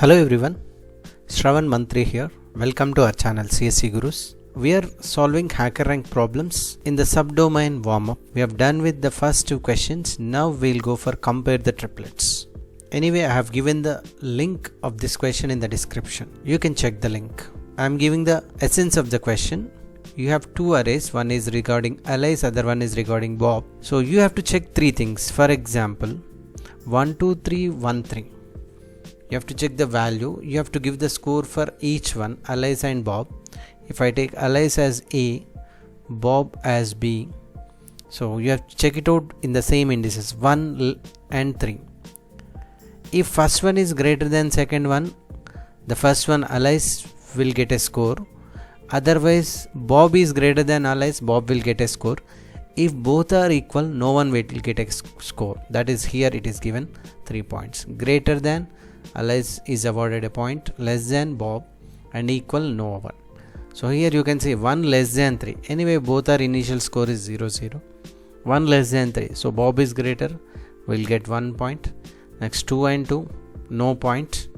Hello everyone, Shravan Manthri here. Welcome to our channel CSE Gurus. We are solving Hackerrank problems in the subdomain warm-up. We have done with the first two questions. Now we'll go for compare the triplets. Anyway, I have given the link of this question in the description. You can check the link. I am giving the essence of the question. You have two arrays. One is regarding Alice, other one is regarding Bob. So you have to check three things. For example, 1, 2, 3, 1, 3. You have to check the value. You have to give the score for each one, Alice and Bob. If I take Alice as A, Bob as B, so you have to check it out in the same indices 1 and 3. If first one is greater than second one, the first one Alice will get a score. Otherwise, Bob is greater than Alice, Bob will get a score. If both are equal, no one will get a score. That is, here it is given 3 points. Greater than Alice is awarded a point, less than Bob, and equal no one. So here you can see 1 less than 3. Anyway, both our initial score is 0, 0. 1 less than 3. So Bob is greater, will get 1 point. Next 2 and 2, no point.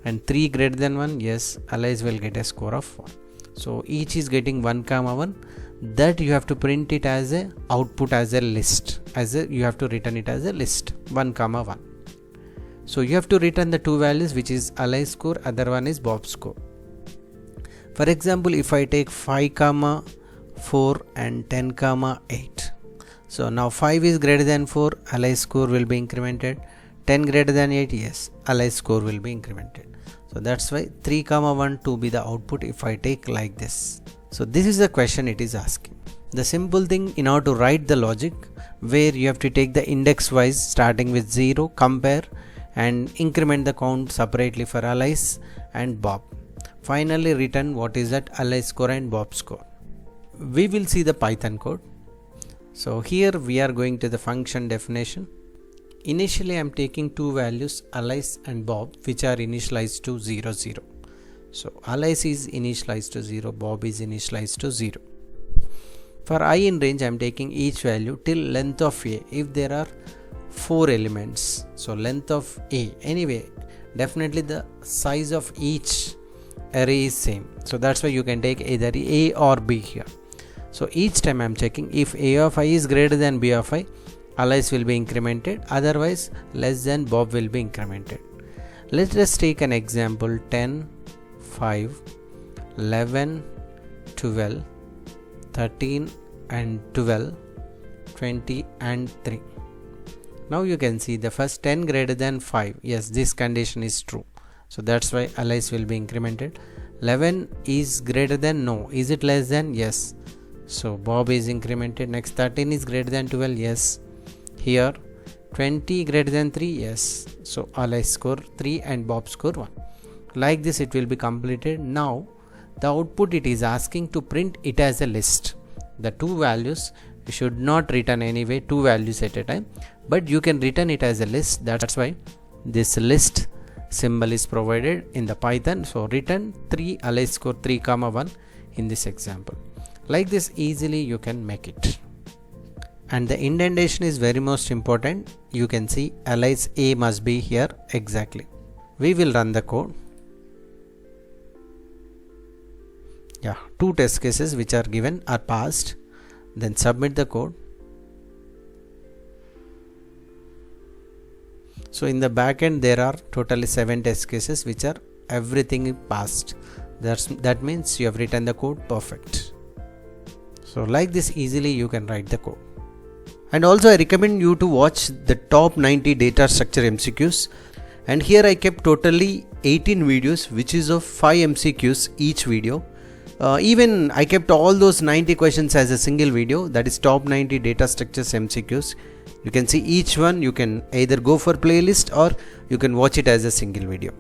And 3 greater than 1, yes, Alice will get a score of 1. So each is getting 1, 1. That you have to print it as a output as a list. You have to return it as a list 1, 1. So you have to return the two values, which is Alice score, other one is Bob score. For example, if I take 5, 4 and 10, 8. So now 5 is greater than 4, Alice score will be incremented. 10 greater than 8, yes, Alice score will be incremented. So that's why 3, 1 to be the output if I take like this. So this is the question it is asking. The simple thing, in order to write the logic, where you have to take the index wise starting with 0, compare and increment the count separately for Alice and Bob. Finally return what is that Alice score and Bob score. We will see the Python code. So here we are going to the function definition. Initially I am taking two values, Alice and Bob, which are initialized to 0, 0. So Alice is initialized to 0, Bob is initialized to 0. For I in range I am taking each value till length of A. If there are 4 elements, so length of A, anyway definitely the size of each array is same, so that's why you can take either A or B here. So each time I am checking if A of I is greater than B of I, Alice will be incremented, otherwise less than Bob will be incremented. Let us take an example 10, 5, 11, 12, 13 and 12, 20 and 3. Now you can see the first 10 greater than 5. Yes, this condition is true. So that's why Alice will be incremented. 11 is greater than no. Is it less than? Yes. So Bob is incremented. Next 13 is greater than 12. Yes. Here 20 greater than 3. Yes. So Alice score 3 and Bob score 1. Like this it will be completed. Now the output it is asking to print it as a list. The two values you should not return anyway, two values at a time, but you can return it as a list. That's why this list symbol is provided in the Python. So return 3 Alice score 3, 1 in this example. Like this easily you can make it. And the indentation is very most important. You can see Alice A must be here exactly. We will run the code. Yeah, two test cases which are given are passed. Then submit the code. So in the backend there are totally 7 test cases which are everything passed. That means you have written the code perfect. So like this easily you can write the code. And also I recommend you to watch the top 90 data structure MCQs. And here I kept totally 18 videos which is of 5 MCQs each video. Even I kept all those 90 questions as a single video, that is top 90 data structures MCQs. You can see each one, you can either go for playlist or you can watch it as a single video.